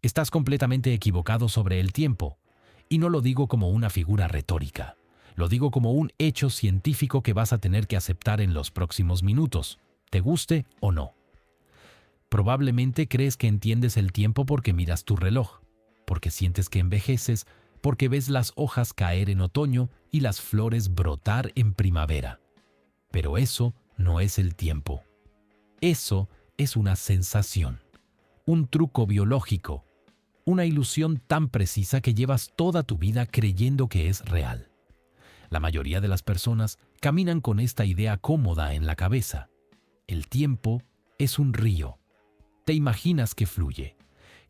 Estás completamente equivocado sobre el tiempo. Y no lo digo como una figura retórica. Lo digo como un hecho científico que vas a tener que aceptar en los próximos minutos, te guste o no. Probablemente crees que entiendes el tiempo porque miras tu reloj, porque sientes que envejeces, porque ves las hojas caer en otoño y las flores brotar en primavera. Pero eso no es el tiempo. Eso es una sensación, un truco biológico, una ilusión tan precisa que llevas toda tu vida creyendo que es real. La mayoría de las personas caminan con esta idea cómoda en la cabeza. El tiempo es un río. Te imaginas que fluye,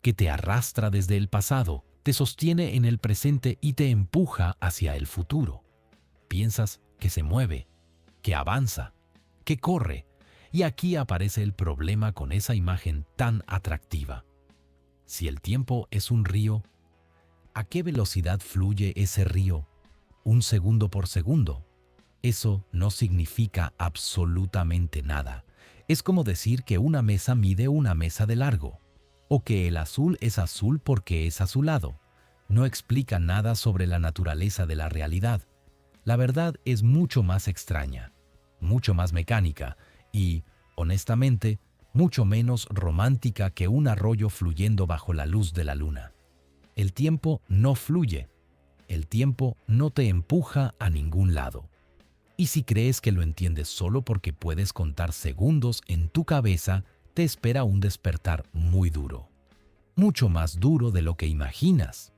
que te arrastra desde el pasado, te sostiene en el presente y te empuja hacia el futuro. Piensas que se mueve, que avanza, que corre, y aquí aparece el problema con esa imagen tan atractiva. Si el tiempo es un río, ¿a qué velocidad fluye ese río? ¿Un segundo por segundo? Eso no significa absolutamente nada. Es como decir que una mesa mide una mesa de largo, o que el azul es azul porque es azulado. No explica nada sobre la naturaleza de la realidad. La verdad es mucho más extraña, mucho más mecánica y, honestamente, mucho menos romántica que un arroyo fluyendo bajo la luz de la luna. El tiempo no fluye. El tiempo no te empuja a ningún lado. Y si crees que lo entiendes solo porque puedes contar segundos en tu cabeza, te espera un despertar muy duro. Mucho más duro de lo que imaginas.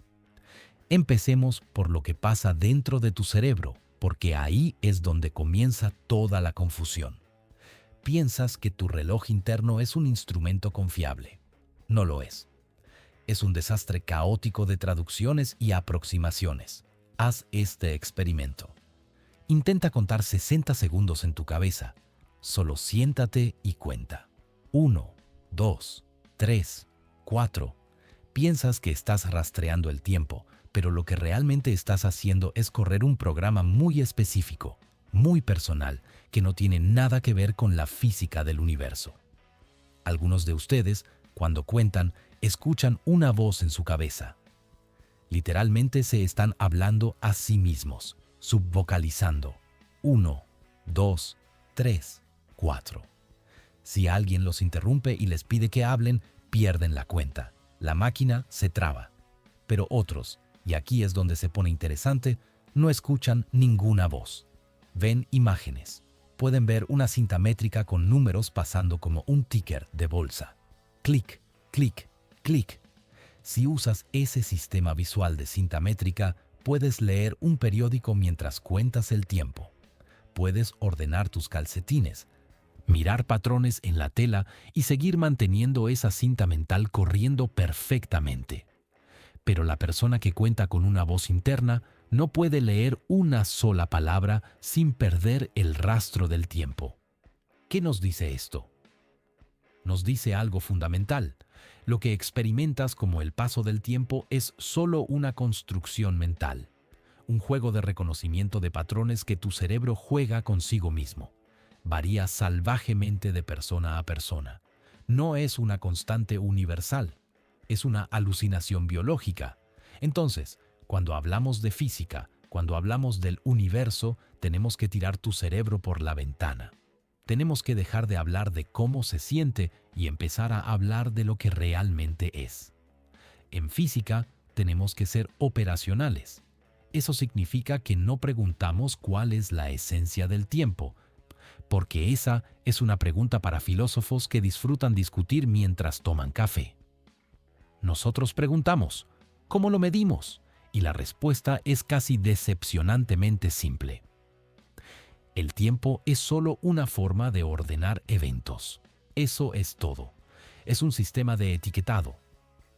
Empecemos por lo que pasa dentro de tu cerebro, porque ahí es donde comienza toda la confusión. Piensas que tu reloj interno es un instrumento confiable. No lo es. Es un desastre caótico de traducciones y aproximaciones. Haz este experimento. Intenta contar 60 segundos en tu cabeza. Solo siéntate y cuenta. 1, 2, 3, 4. Piensas que estás rastreando el tiempo, pero lo que realmente estás haciendo es correr un programa muy específico, muy personal, que no tiene nada que ver con la física del universo. Algunos de ustedes, cuando cuentan, escuchan una voz en su cabeza. Literalmente se están hablando a sí mismos, subvocalizando. 1, 2, 3, 4. Si alguien los interrumpe y les pide que hablen, pierden la cuenta. La máquina se traba. Pero otros, y aquí es donde se pone interesante, no escuchan ninguna voz. Ven imágenes. Pueden ver una cinta métrica con números pasando como un ticker de bolsa. Clic, clic, clic. Si usas ese sistema visual de cinta métrica, puedes leer un periódico mientras cuentas el tiempo. Puedes ordenar tus calcetines, mirar patrones en la tela y seguir manteniendo esa cinta mental corriendo perfectamente. Pero la persona que cuenta con una voz interna no puede leer una sola palabra sin perder el rastro del tiempo. ¿Qué nos dice esto? Nos dice algo fundamental. Lo que experimentas como el paso del tiempo es solo una construcción mental, un juego de reconocimiento de patrones que tu cerebro juega consigo mismo. Varía salvajemente de persona a persona. No es una constante universal, es una alucinación biológica. Entonces, cuando hablamos de física, cuando hablamos del universo, tenemos que tirar tu cerebro por la ventana. Tenemos que dejar de hablar de cómo se siente y empezar a hablar de lo que realmente es. En física, tenemos que ser operacionales. Eso significa que no preguntamos cuál es la esencia del tiempo, porque esa es una pregunta para filósofos que disfrutan discutir mientras toman café. Nosotros preguntamos, ¿cómo lo medimos? Y la respuesta es casi decepcionantemente simple. El tiempo es solo una forma de ordenar eventos. Eso es todo. Es un sistema de etiquetado.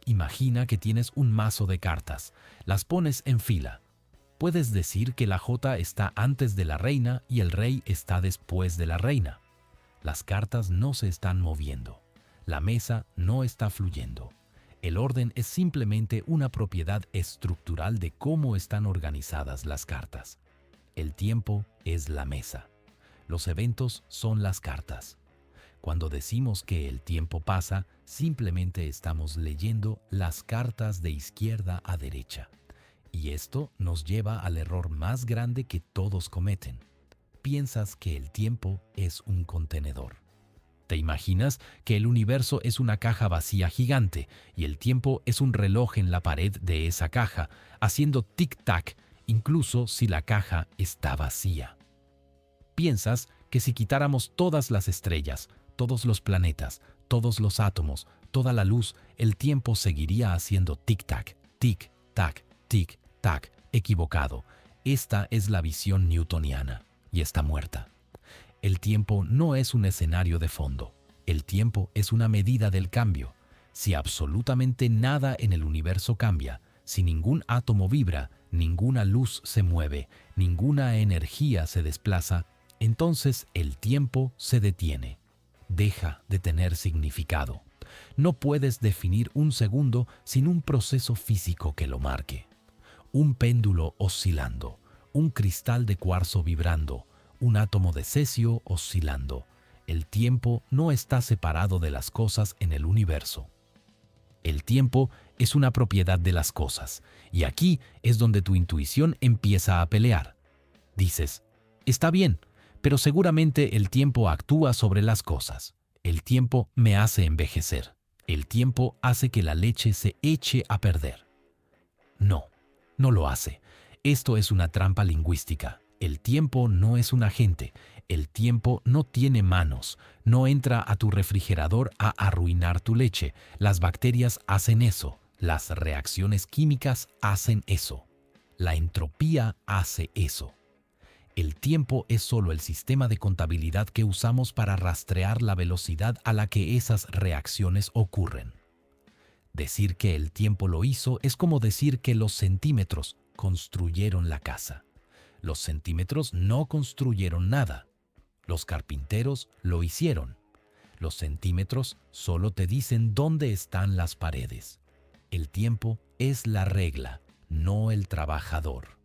Imagina que tienes un mazo de cartas. Las pones en fila. Puedes decir que la J está antes de la reina y el rey está después de la reina. Las cartas no se están moviendo. La mesa no está fluyendo. El orden es simplemente una propiedad estructural de cómo están organizadas las cartas. El tiempo es la mesa. Los eventos son las cartas. Cuando decimos que el tiempo pasa, simplemente estamos leyendo las cartas de izquierda a derecha. Y esto nos lleva al error más grande que todos cometen. Piensas que el tiempo es un contenedor. ¿Te imaginas que el universo es una caja vacía gigante y el tiempo es un reloj en la pared de esa caja, haciendo tic-tac, incluso si la caja está vacía? Piensas que si quitáramos todas las estrellas, todos los planetas, todos los átomos, toda la luz, el tiempo seguiría haciendo tic-tac, tic-tac, tic-tac. Equivocado. Esta es la visión newtoniana y está muerta. El tiempo no es un escenario de fondo. El tiempo es una medida del cambio. Si absolutamente nada en el universo cambia, si ningún átomo vibra, ninguna luz se mueve, ninguna energía se desplaza, entonces el tiempo se detiene. Deja de tener significado. No puedes definir un segundo sin un proceso físico que lo marque. Un péndulo oscilando, un cristal de cuarzo vibrando, un átomo de cesio oscilando. El tiempo no está separado de las cosas en el universo. El tiempo es una propiedad de las cosas, y aquí es donde tu intuición empieza a pelear. Dices, está bien, pero seguramente el tiempo actúa sobre las cosas. El tiempo me hace envejecer. El tiempo hace que la leche se eche a perder. No, no lo hace. Esto es una trampa lingüística. El tiempo no es un agente. El tiempo no tiene manos. No entra a tu refrigerador a arruinar tu leche. Las bacterias hacen eso. Las reacciones químicas hacen eso. La entropía hace eso. El tiempo es solo el sistema de contabilidad que usamos para rastrear la velocidad a la que esas reacciones ocurren. Decir que el tiempo lo hizo es como decir que los centímetros construyeron la casa. Los centímetros no construyeron nada. Los carpinteros lo hicieron. Los centímetros solo te dicen dónde están las paredes. El tiempo es la regla, no el trabajador.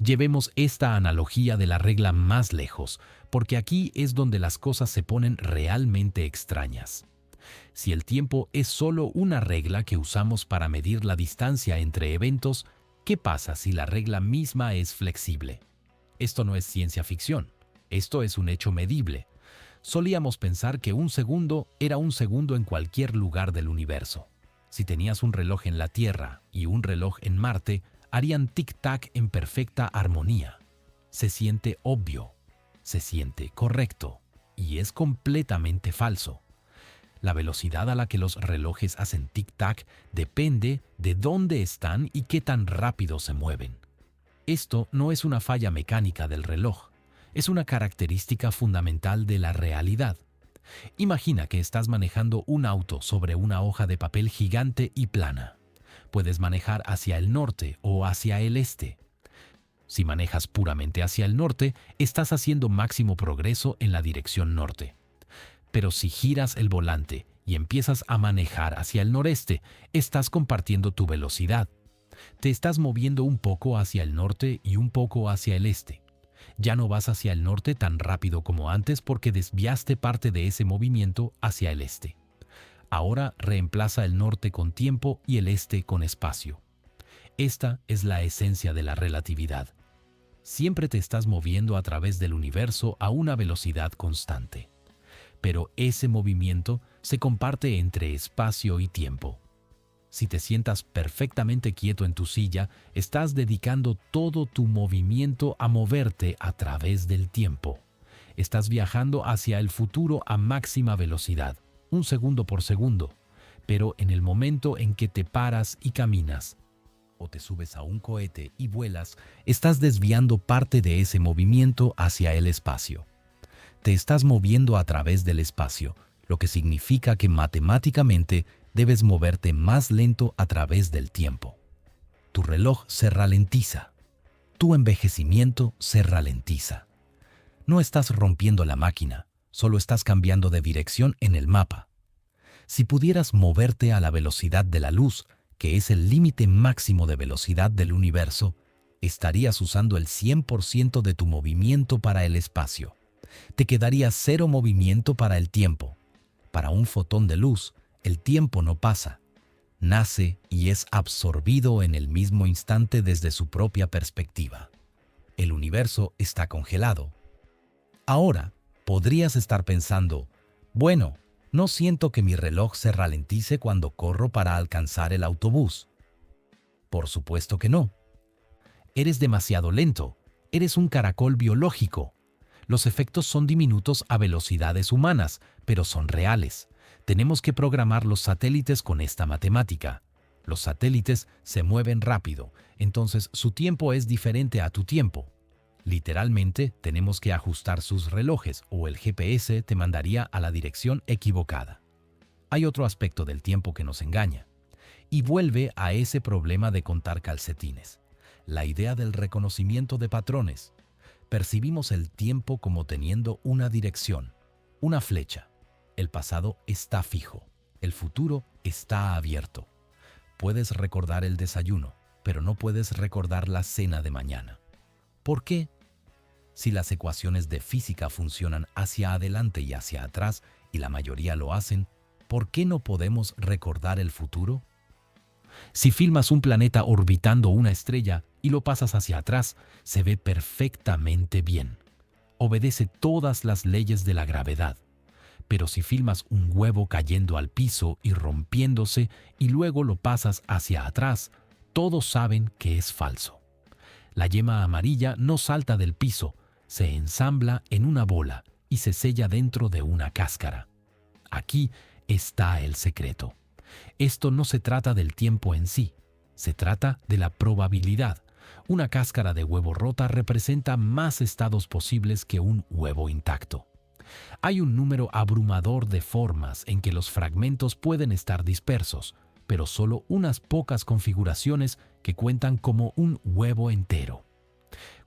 Llevemos esta analogía de la regla más lejos, porque aquí es donde las cosas se ponen realmente extrañas. Si el tiempo es solo una regla que usamos para medir la distancia entre eventos, ¿qué pasa si la regla misma es flexible? Esto no es ciencia ficción, esto es un hecho medible. Solíamos pensar que un segundo era un segundo en cualquier lugar del universo. Si tenías un reloj en la Tierra y un reloj en Marte, harían tic-tac en perfecta armonía. Se siente obvio, se siente correcto, y es completamente falso. La velocidad a la que los relojes hacen tic-tac depende de dónde están y qué tan rápido se mueven. Esto no es una falla mecánica del reloj, es una característica fundamental de la realidad. Imagina que estás manejando un auto sobre una hoja de papel gigante y plana. Puedes manejar hacia el norte o hacia el este. Si manejas puramente hacia el norte, estás haciendo máximo progreso en la dirección norte. Pero si giras el volante y empiezas a manejar hacia el noreste, estás compartiendo tu velocidad. Te estás moviendo un poco hacia el norte y un poco hacia el este. Ya no vas hacia el norte tan rápido como antes porque desviaste parte de ese movimiento hacia el este. Ahora reemplaza el norte con tiempo y el este con espacio. Esta es la esencia de la relatividad. Siempre te estás moviendo a través del universo a una velocidad constante. Pero ese movimiento se comparte entre espacio y tiempo. Si te sientas perfectamente quieto en tu silla, estás dedicando todo tu movimiento a moverte a través del tiempo. Estás viajando hacia el futuro a máxima velocidad, un segundo por segundo, pero en el momento en que te paras y caminas, o te subes a un cohete y vuelas, estás desviando parte de ese movimiento hacia el espacio. Te estás moviendo a través del espacio, lo que significa que matemáticamente debes moverte más lento a través del tiempo. Tu reloj se ralentiza. Tu envejecimiento se ralentiza. No estás rompiendo la máquina, solo estás cambiando de dirección en el mapa. Si pudieras moverte a la velocidad de la luz, que es el límite máximo de velocidad del universo, estarías usando el 100% de tu movimiento para el espacio. Te quedaría cero movimiento para el tiempo. Para un fotón de luz, el tiempo no pasa. Nace y es absorbido en el mismo instante desde su propia perspectiva. El universo está congelado. Ahora, podrías estar pensando, bueno, no siento que mi reloj se ralentice cuando corro para alcanzar el autobús. Por supuesto que no. Eres demasiado lento. Eres un caracol biológico. Los efectos son diminutos a velocidades humanas, pero son reales. Tenemos que programar los satélites con esta matemática. Los satélites se mueven rápido, entonces su tiempo es diferente a tu tiempo. Literalmente, tenemos que ajustar sus relojes o el GPS te mandaría a la dirección equivocada. Hay otro aspecto del tiempo que nos engaña. Y vuelve a ese problema de contar calcetines. La idea del reconocimiento de patrones. Percibimos el tiempo como teniendo una dirección, una flecha. El pasado está fijo, el futuro está abierto. Puedes recordar el desayuno, pero no puedes recordar la cena de mañana. ¿Por qué? Si las ecuaciones de física funcionan hacia adelante y hacia atrás, y la mayoría lo hacen, ¿por qué no podemos recordar el futuro? Si filmas un planeta orbitando una estrella y lo pasas hacia atrás, se ve perfectamente bien. Obedece todas las leyes de la gravedad. Pero si filmas un huevo cayendo al piso y rompiéndose y luego lo pasas hacia atrás, todos saben que es falso. La yema amarilla no salta del piso, se ensambla en una bola y se sella dentro de una cáscara. Aquí está el secreto. Esto no se trata del tiempo en sí, se trata de la probabilidad. Una cáscara de huevo rota representa más estados posibles que un huevo intacto. Hay un número abrumador de formas en que los fragmentos pueden estar dispersos, pero solo unas pocas configuraciones que cuentan como un huevo entero.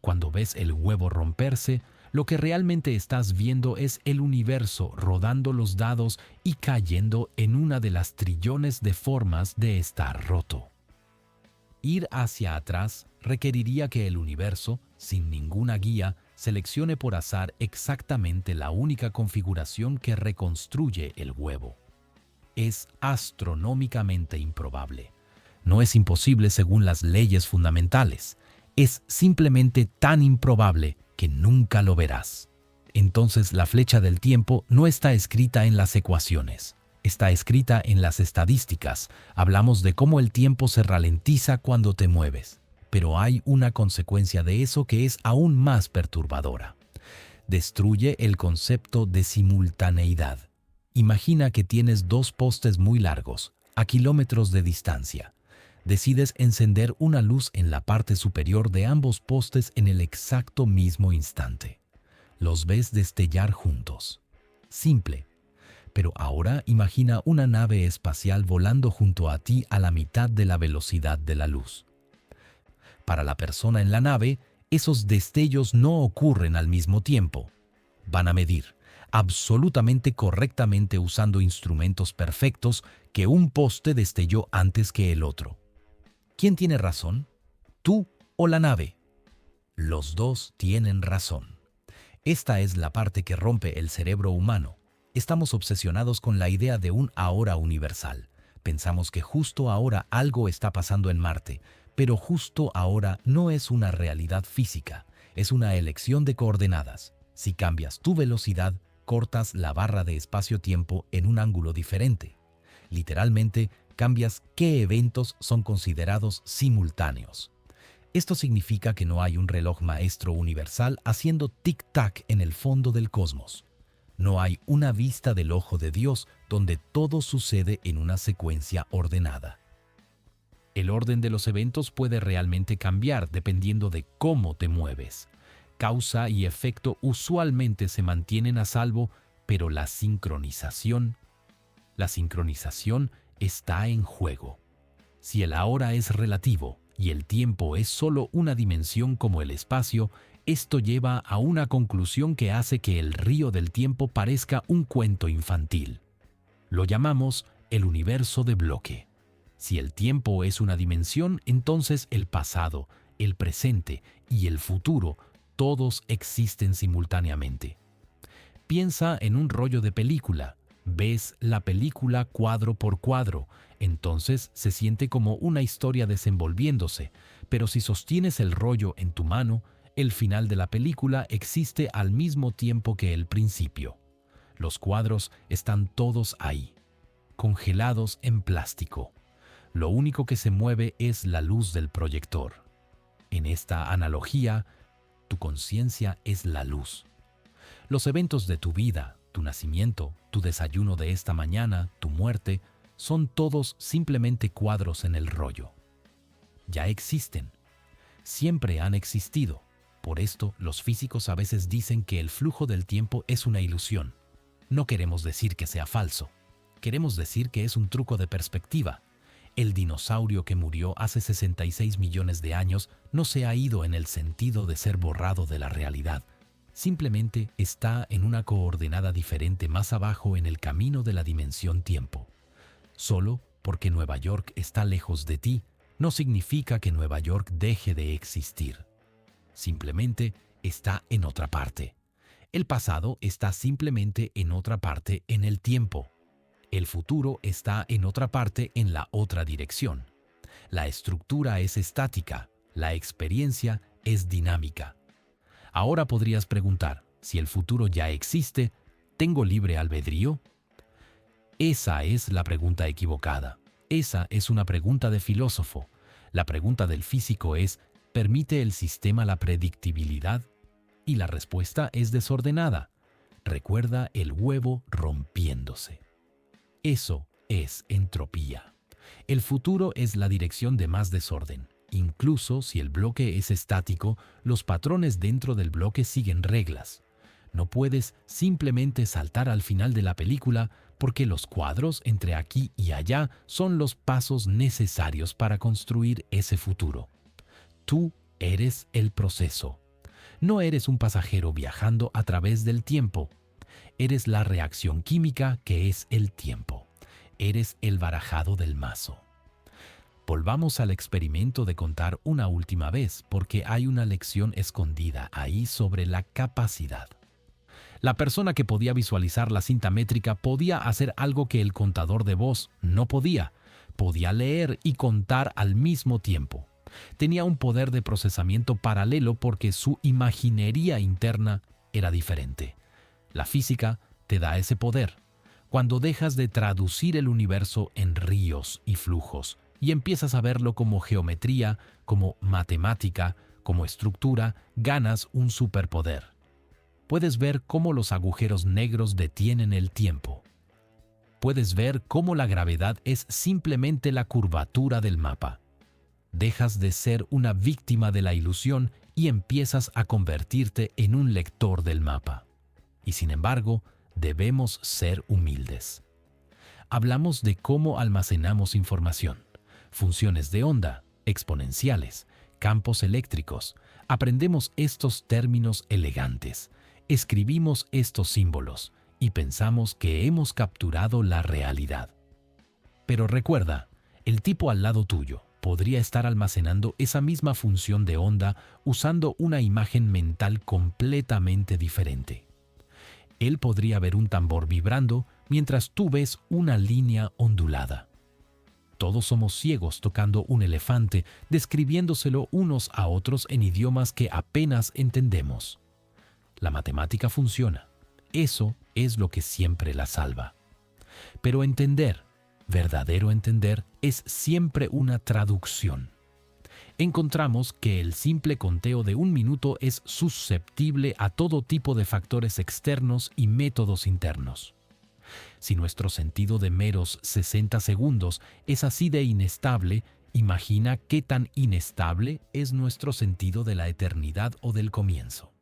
Cuando ves el huevo romperse, lo que realmente estás viendo es el universo rodando los dados y cayendo en una de las trillones de formas de estar roto. Ir hacia atrás requeriría que el universo, sin ninguna guía, seleccione por azar exactamente la única configuración que reconstruye el huevo. Es astronómicamente improbable. No es imposible según las leyes fundamentales. Es simplemente tan improbable que nunca lo verás. Entonces la flecha del tiempo no está escrita en las ecuaciones. Está escrita en las estadísticas. Hablamos de cómo el tiempo se ralentiza cuando te mueves. Pero hay una consecuencia de eso que es aún más perturbadora. Destruye el concepto de simultaneidad. Imagina que tienes dos postes muy largos, a kilómetros de distancia. Decides encender una luz en la parte superior de ambos postes en el exacto mismo instante. Los ves destellar juntos. Simple. Pero ahora imagina una nave espacial volando junto a ti a la mitad de la velocidad de la luz. Para la persona en la nave, esos destellos no ocurren al mismo tiempo. Van a medir, absolutamente correctamente usando instrumentos perfectos, que un poste destelló antes que el otro. ¿Quién tiene razón? ¿Tú o la nave? Los dos tienen razón. Esta es la parte que rompe el cerebro humano. Estamos obsesionados con la idea de un ahora universal. Pensamos que justo ahora algo está pasando en Marte, pero justo ahora no es una realidad física, es una elección de coordenadas. Si cambias tu velocidad, cortas la barra de espacio-tiempo en un ángulo diferente. Literalmente, cambias qué eventos son considerados simultáneos. Esto significa que no hay un reloj maestro universal haciendo tic-tac en el fondo del cosmos. No hay una vista del ojo de Dios donde todo sucede en una secuencia ordenada. El orden de los eventos puede realmente cambiar dependiendo de cómo te mueves. Causa y efecto usualmente se mantienen a salvo, pero la sincronización está en juego. Si el ahora es relativo y el tiempo es solo una dimensión como el espacio, esto lleva a una conclusión que hace que el río del tiempo parezca un cuento infantil. Lo llamamos el universo de bloque. Si el tiempo es una dimensión, entonces el pasado, el presente y el futuro, todos existen simultáneamente. Piensa en un rollo de película. Ves la película cuadro por cuadro, entonces se siente como una historia desenvolviéndose, pero si sostienes el rollo en tu mano, el final de la película existe al mismo tiempo que el principio. Los cuadros están todos ahí, congelados en plástico. Lo único que se mueve es la luz del proyector. En esta analogía, tu conciencia es la luz. Los eventos de tu vida, tu nacimiento, tu desayuno de esta mañana, tu muerte, son todos simplemente cuadros en el rollo. Ya existen. Siempre han existido. Por esto, los físicos a veces dicen que el flujo del tiempo es una ilusión. No queremos decir que sea falso. Queremos decir que es un truco de perspectiva. El dinosaurio que murió hace 66 millones de años no se ha ido en el sentido de ser borrado de la realidad. Simplemente está en una coordenada diferente más abajo en el camino de la dimensión tiempo. Solo porque Nueva York está lejos de ti, no significa que Nueva York deje de existir. Simplemente está en otra parte. El pasado está simplemente en otra parte en el tiempo. El futuro está en otra parte en la otra dirección. La estructura es estática, la experiencia es dinámica. Ahora podrías preguntar, si el futuro ya existe, ¿tengo libre albedrío? Esa es la pregunta equivocada. Esa es una pregunta de filósofo. La pregunta del físico es, ¿permite el sistema la predictibilidad? Y la respuesta es desordenada. Recuerda el huevo rompiéndose. Eso es entropía. El futuro es la dirección de más desorden. Incluso si el bloque es estático, los patrones dentro del bloque siguen reglas. No puedes simplemente saltar al final de la película porque los cuadros entre aquí y allá son los pasos necesarios para construir ese futuro. Tú eres el proceso. No eres un pasajero viajando a través del tiempo. Eres la reacción química que es el tiempo. Eres el barajado del mazo. Volvamos al experimento de contar una última vez, porque hay una lección escondida ahí sobre la capacidad. La persona que podía visualizar la cinta métrica podía hacer algo que el contador de voz no podía. Podía leer y contar al mismo tiempo. Tenía un poder de procesamiento paralelo porque su imaginería interna era diferente. La física te da ese poder. Cuando dejas de traducir el universo en ríos y flujos, y empiezas a verlo como geometría, como matemática, como estructura, ganas un superpoder. Puedes ver cómo los agujeros negros detienen el tiempo. Puedes ver cómo la gravedad es simplemente la curvatura del mapa. Dejas de ser una víctima de la ilusión y empiezas a convertirte en un lector del mapa. Y sin embargo, debemos ser humildes. Hablamos de cómo almacenamos información. Funciones de onda, exponenciales, campos eléctricos. Aprendemos estos términos elegantes, escribimos estos símbolos y pensamos que hemos capturado la realidad. Pero recuerda, el tipo al lado tuyo podría estar almacenando esa misma función de onda usando una imagen mental completamente diferente. Él podría ver un tambor vibrando mientras tú ves una línea ondulada. Todos somos ciegos tocando un elefante, describiéndoselo unos a otros en idiomas que apenas entendemos. La matemática funciona. Eso es lo que siempre la salva. Pero entender, verdadero entender, es siempre una traducción. Encontramos que el simple conteo de un minuto es susceptible a todo tipo de factores externos y métodos internos. Si nuestro sentido de meros 60 segundos es así de inestable, imagina qué tan inestable es nuestro sentido de la eternidad o del comienzo.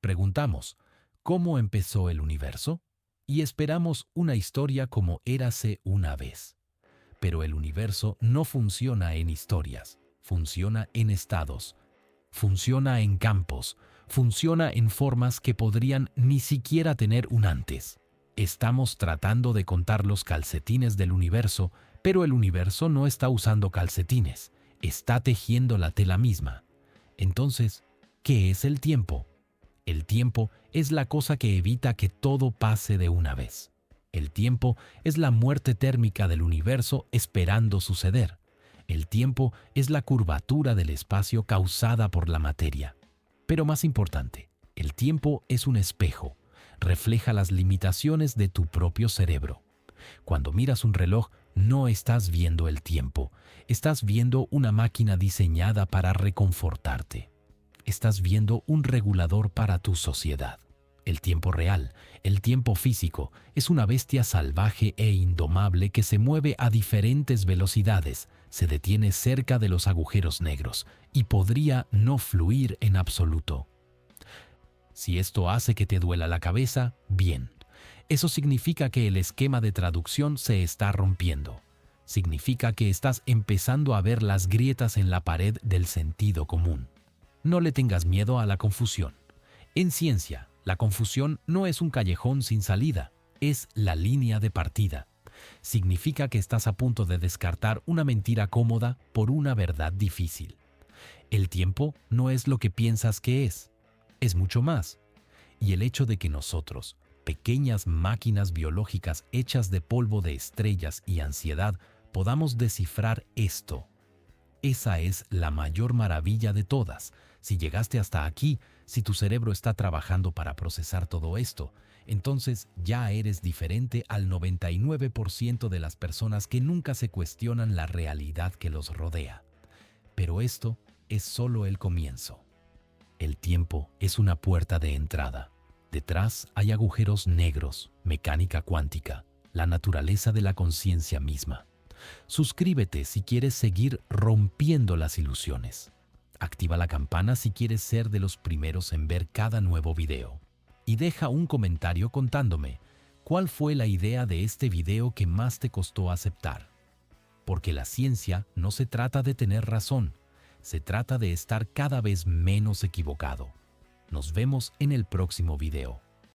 Preguntamos, ¿cómo empezó el universo? Y esperamos una historia como érase una vez. Pero el universo no funciona en historias, funciona en estados, funciona en campos, funciona en formas que podrían ni siquiera tener un antes. Estamos tratando de contar los calcetines del universo, pero el universo no está usando calcetines, está tejiendo la tela misma. Entonces, ¿qué es el tiempo? El tiempo es la cosa que evita que todo pase de una vez. El tiempo es la muerte térmica del universo esperando suceder. El tiempo es la curvatura del espacio causada por la materia. Pero más importante, el tiempo es un espejo. Refleja las limitaciones de tu propio cerebro. Cuando miras un reloj, no estás viendo el tiempo. Estás viendo una máquina diseñada para reconfortarte. Estás viendo un regulador para tu sociedad. El tiempo real, el tiempo físico, es una bestia salvaje e indomable que se mueve a diferentes velocidades, se detiene cerca de los agujeros negros y podría no fluir en absoluto. Si esto hace que te duela la cabeza, bien. Eso significa que el esquema de traducción se está rompiendo. Significa que estás empezando a ver las grietas en la pared del sentido común. No le tengas miedo a la confusión. En ciencia, la confusión no es un callejón sin salida, es la línea de partida. Significa que estás a punto de descartar una mentira cómoda por una verdad difícil. El tiempo no es lo que piensas que es mucho más. Y el hecho de que nosotros, pequeñas máquinas biológicas hechas de polvo de estrellas y ansiedad, podamos descifrar esto. Esa es la mayor maravilla de todas. Si llegaste hasta aquí, si tu cerebro está trabajando para procesar todo esto, entonces ya eres diferente al 99% de las personas que nunca se cuestionan la realidad que los rodea. Pero esto es solo el comienzo. El tiempo es una puerta de entrada. Detrás hay agujeros negros, mecánica cuántica, la naturaleza de la conciencia misma. Suscríbete si quieres seguir rompiendo las ilusiones. Activa la campana si quieres ser de los primeros en ver cada nuevo video. Y deja un comentario contándome cuál fue la idea de este video que más te costó aceptar. Porque la ciencia no se trata de tener razón, se trata de estar cada vez menos equivocado. Nos vemos en el próximo video.